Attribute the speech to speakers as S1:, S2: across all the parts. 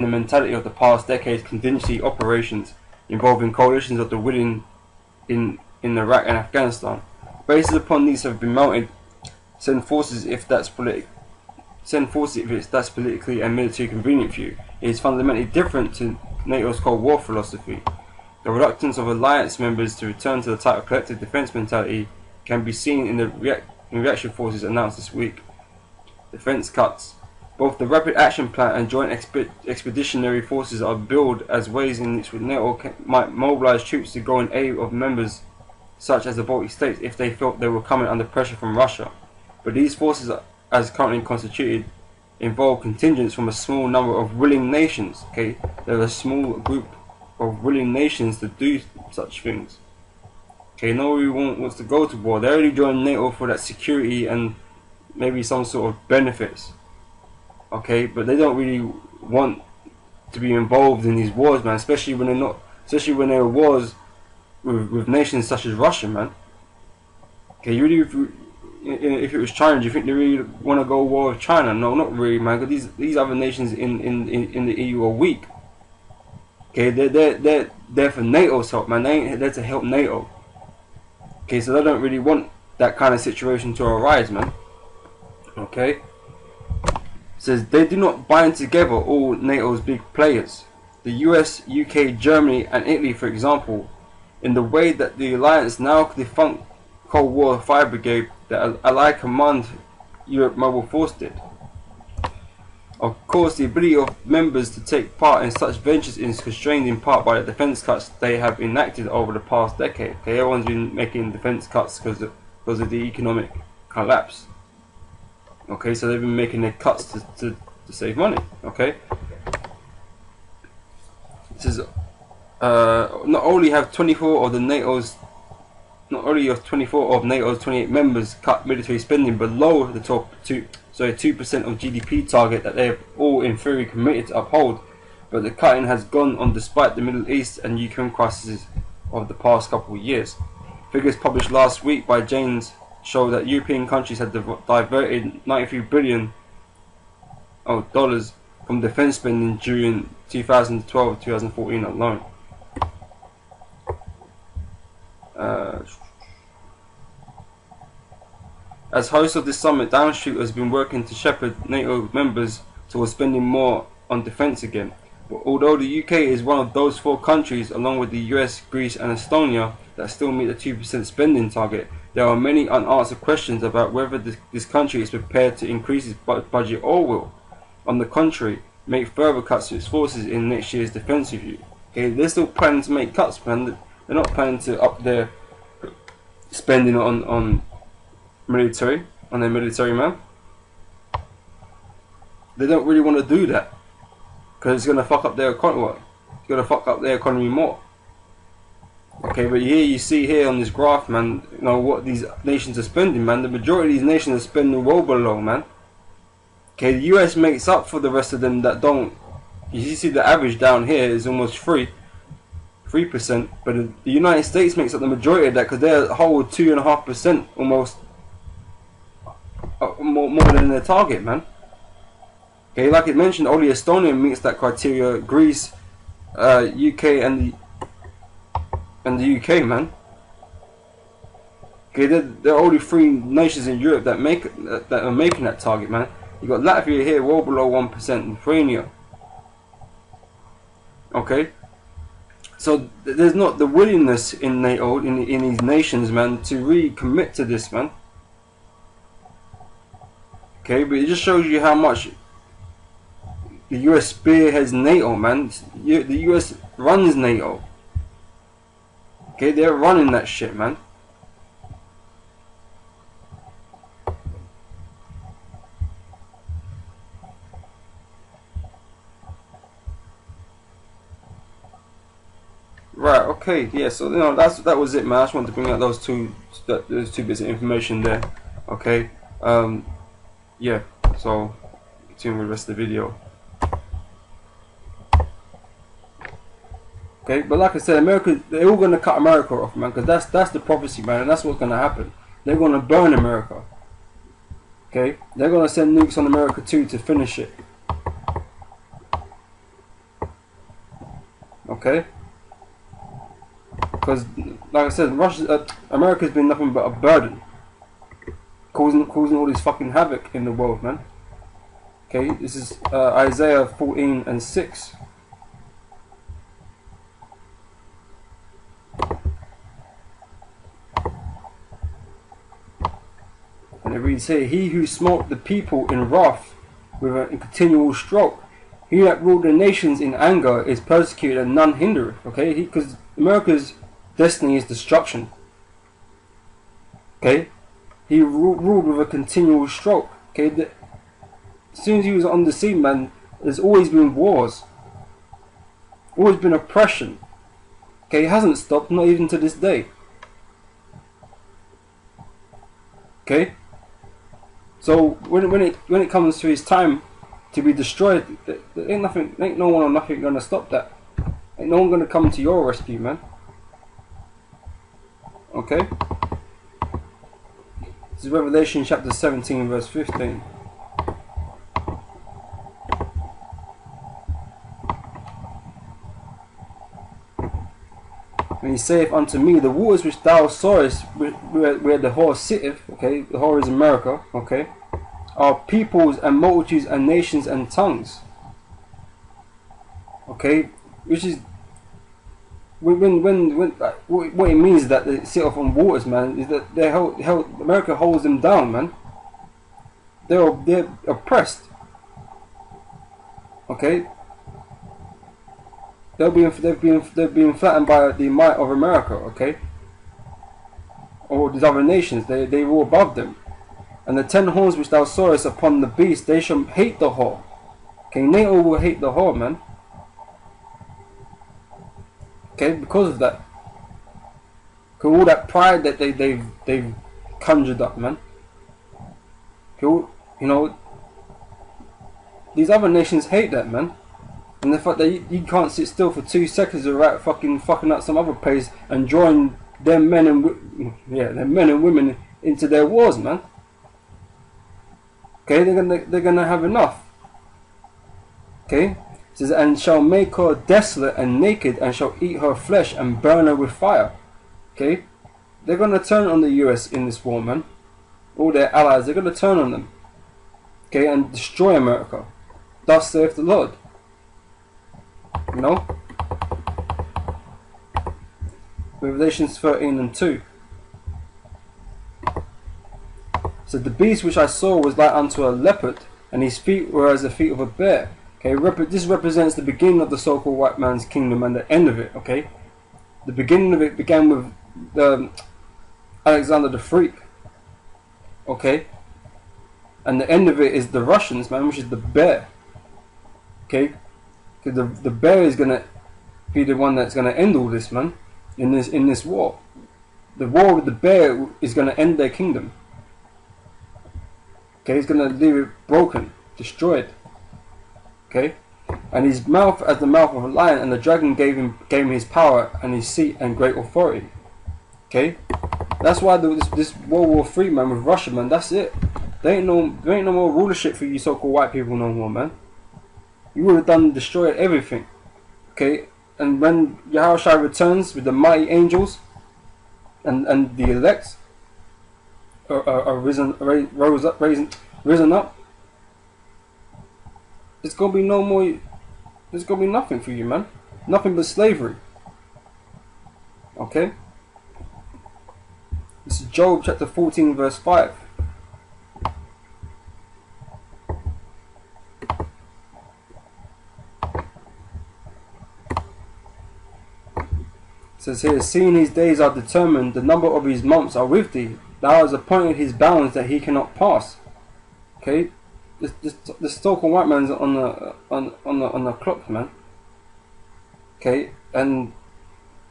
S1: the mentality of the past decade's contingency operations involving coalitions of the willing in Iraq and Afghanistan. Bases upon these have been mounted. Send forces if that's politically and militarily convenient for you. It is fundamentally different to NATO's Cold War philosophy. The reluctance of alliance members to return to the type of collective defense mentality can be seen in the reaction forces announced this week. Defense cuts. Both the Rapid Action Plan and Joint Expeditionary Forces are billed as ways in which NATO might mobilize troops to go in aid of members such as the Baltic states if they felt they were coming under pressure from Russia. But these forces, as currently constituted, involve contingents from a small number of willing nations. Okay, they're a small group of willing nations to do such things. Okay, nobody wants to go to war. They already joined NATO for that security and maybe some sort of benefits. Okay, but they don't really want to be involved in these wars, man. Especially when there are wars with nations such as Russia, man. Okay, you really, if it was China, do you think they really want to go war with China? No, not really, man. Because these other nations in the EU are weak. Okay, they're there for NATO's help, man. They ain't there to help NATO. Okay, so they don't really want that kind of situation to arise, man. Okay. Says they do not bind together all NATO's big players, the US, UK, Germany and Italy for example, in the way that the alliance now defunct Cold War Fire Brigade, the Allied Command Europe Mobile Force did. Of course, the ability of members to take part in such ventures is constrained in part by the defense cuts they have enacted over the past decade. Okay, everyone's been making defense cuts because of the economic collapse. Okay, so they've been making their cuts to save money. Okay, it says not only have 24 of NATO's 28 members cut military spending below the 2% of GDP target that they have all in theory committed to uphold, but the cutting has gone on despite the Middle East and Ukraine crises of the past couple of years. Figures published last week by Janes show that European countries had diverted $93 billion from defense spending during 2012-2014 alone. As host of this summit, Downstreet has been working to shepherd NATO members towards spending more on defense again. But although the UK is one of those 4 countries, along with the US, Greece and Estonia, that still meet the 2% spending target, there are many unanswered questions about whether this country is prepared to increase its budget or will, on the contrary, make further cuts to its forces in next year's defense review. Okay, they're still planning to make cuts, man. They're not planning to up their spending on their military, man. They don't really want to do that because it's going to fuck up their economy. It's going to fuck up their economy more. Okay, but here you see here on this graph, man, you know what these nations are spending, man. The majority of these nations are spending well below, man. Okay, the US makes up for the rest of them that don't. You see the average down here is almost 3%, but the United States makes up the majority of that because they're a whole 2.5% almost. More than their target, man. Okay, like it mentioned, only Estonia meets that criteria. Greece, UK, and the UK, man. Okay, they're only 3 nations in Europe that are making that target, man. You got Latvia here, well below 1%, Lithuania. Okay, so there's not the willingness in NATO in these nations, man, to really commit to this, man. Okay, but it just shows you how much the US spearheads NATO, man. The US runs NATO. Okay, they're running that shit, man. Right, okay, yeah, so that was it, man. I just wanted to bring out those two bits of information there. Okay. Yeah, so tune with the rest of the video. Okay, but like I said, America, they're all gonna cut America off, man, because that's the prophecy, man, and that's what's gonna happen. They're gonna burn America. Okay, they're gonna send nukes on America too to finish it. Okay, because like I said, America's been nothing but a burden, causing all this fucking havoc in the world, man. Okay, this is Isaiah 14:6. And it reads here, he who smote the people in wrath with a continual stroke, he that ruled the nations in anger is persecuted and none hindereth. Okay, because America's destiny is destruction. Okay, he ruled with a continual stroke. Okay, as soon as he was on the scene, man, there's always been wars, always been oppression. Okay, it hasn't stopped, not even to this day. Okay, so when it comes to his time to be destroyed, there ain't no one or nothing gonna stop that. Ain't no one gonna come to your rescue, man. Okay, this is Revelation chapter 17 verse 15. And he saith unto me, the waters which thou sawest, where the whore sitteth, okay, the whore is America, okay, are peoples and multitudes and nations and tongues. Okay, which is what it means that they sit off on waters, man, is that America holds them down, man. They're oppressed. Okay. They're being flattened by the might of America, okay? Or these other nations, they rule above them. And the 10 horns which thou sawest upon the beast, they shall hate the whore. Okay, NATO will hate the whore, man. Okay, because of that. Because all that pride that they've conjured up, man. Okay, you know, these other nations hate that, man. And the fact that you can't sit still for 2 seconds without fucking up some other place and drawing them men and women into their wars, man. Okay, they're gonna have enough. Okay, it says, and shall make her desolate and naked, and shall eat her flesh and burn her with fire. Okay, they're gonna turn on the US in this war, man. All their allies, they're gonna turn on them. Okay, and destroy America. Thus saith the Lord. You know, Revelations 13:2. So the beast which I saw was like unto a leopard, and his feet were as the feet of a bear. Okay, this represents the beginning of the so-called white man's kingdom and the end of it. Okay, the beginning of it began with Alexander the Freak. Okay, and the end of it is the Russians, man, which is the bear. Okay. Because the bear is gonna be the one that's gonna end all this, man. In this war, the war with the bear is gonna end their kingdom. Okay, he's gonna leave it broken, destroyed. Okay, and his mouth as the mouth of a lion, and the dragon gave him his power and his seat and great authority. Okay, that's why this World War III, man, with Russia, man. That's it. There ain't no more rulership for you so-called white people no more, man. You would have destroyed everything. Okay, and when Yahushua returns with the mighty angels and the elect are risen up, it's gonna be no more. There's gonna be nothing for you, man. Nothing but slavery. Okay. This is Job chapter 14 verse 5. It says here, seeing his days are determined, the number of his months are with thee. Thou hast appointed his bounds that he cannot pass. Okay, this so-called white man's on the clock, man. Okay, and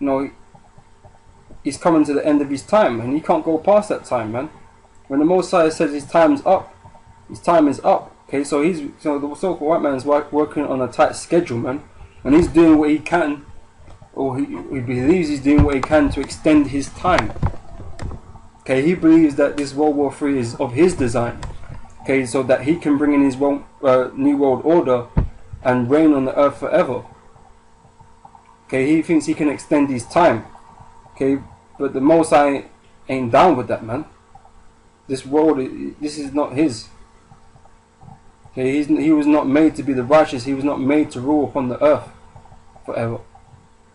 S1: you know he's coming to the end of his time, and he can't go past that time, man. When the Messiah says his time's up, his time is up. Okay, so the so-called white man's working on a tight schedule, man, and he's doing what he can. Or he believes he's doing what he can to extend his time. Okay, he believes that this World War III is of his design. Okay, so that he can bring in his new world order and reign on the earth forever. Okay, he thinks he can extend his time. Okay, but the Most High ain't down with that, man. This world, this is not his. Okay, he was not made to be the righteous. He was not made to rule upon the earth forever.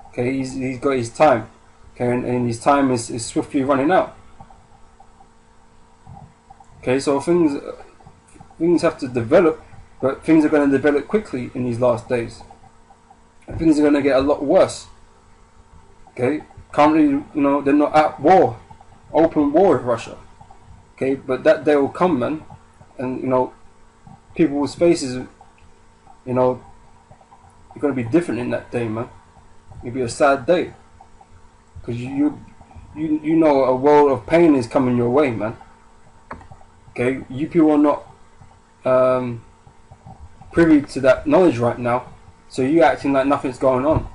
S1: Okay, he's got his time. Okay, and his time is swiftly running out. Okay, so things have to develop, but things are going to develop quickly in these last days. And things are going to get a lot worse. Okay, currently, they're not at war, open war with Russia. Okay, but that day will come, man, and people's faces, are going to be different in that day, man. It'll be a sad day, because you know a world of pain is coming your way, man. Okay, you people are not privy to that knowledge right now, so you're acting like nothing's going on.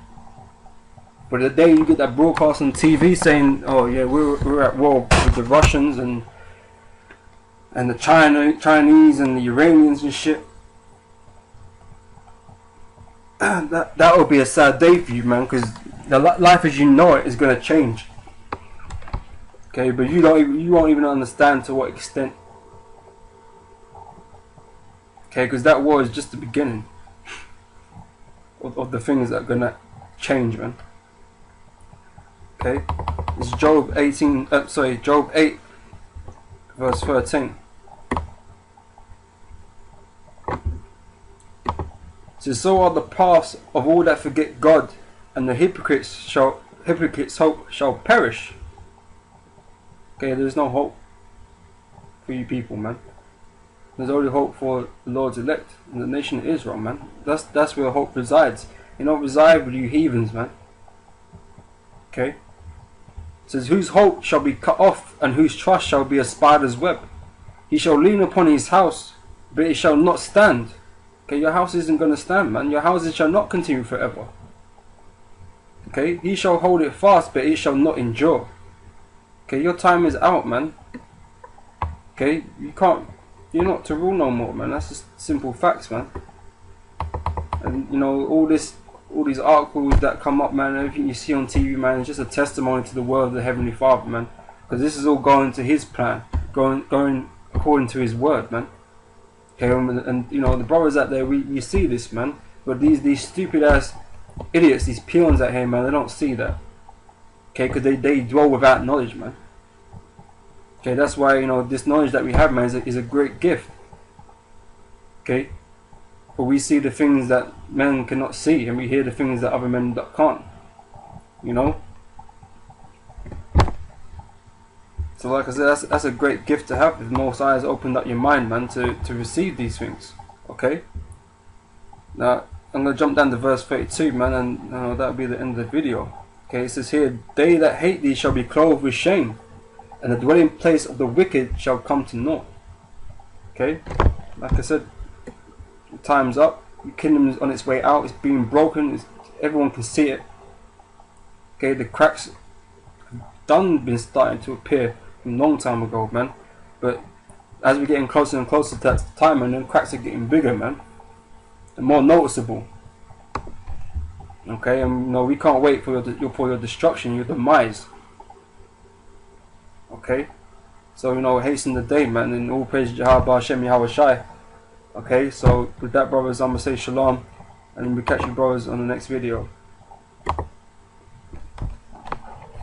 S1: But the day you get that broadcast on TV saying, "Oh yeah, we're at war with the Russians and the Chinese and the Iranians and shit," that would be a sad day for you, man, because the life as you know it is going to change. Okay, but you won't even understand to what extent. Okay, because that war is just the beginning of the things that are going to change, man. Okay, it's Job 8 verse 13. It says, "So are the paths of all that forget God, and the hypocrites' hope shall perish." Okay, there's no hope for you people, man. There's only hope for the Lord's elect and the nation of Israel, man. That's where hope resides. It don't reside with you heathens, man. Okay. It says, "Whose hope shall be cut off, and whose trust shall be a spider's web. He shall lean upon his house, but it shall not stand." Okay, your house isn't going to stand, man. Your houses shall not continue forever. Okay, he shall hold it fast, but it shall not endure. Okay, your time is out, man. Okay, you're not to rule no more, man. That's just simple facts, man. And all these articles that come up, man, everything you see on TV, man, is just a testimony to the word of the Heavenly Father, man. Because this is all going to His plan, going according to His word, man. Okay, and the brothers out there, we see this, man. But these stupid ass idiots, these peons out here, man, they don't see that. Okay, because they dwell without knowledge, man. Okay, that's why this knowledge that we have, man, is a great gift. Okay, but we see the things that men cannot see, and we hear the things that other men can't. So like I said, that's a great gift to have. If Most High has opened up your mind, man, to receive these things. Okay. Now I'm gonna jump down to verse 32, man, and that'll be the end of the video. Okay, it says here, "They that hate thee shall be clothed with shame, and the dwelling place of the wicked shall come to naught." Okay, like I said, time's up. The kingdom is on its way out. It's being broken. Everyone can see it. Okay, the cracks have been starting to appear from a long time ago, man. But as we're getting closer and closer to that time, and the cracks are getting bigger, man, and more noticeable. Okay, and we can't wait for your destruction, your demise. Okay, so hasten the day, man, and all praise Jehovah Hashem Yahweh Shai. Okay, so with that, brothers, I'm gonna say shalom, and we catch you brothers on the next video.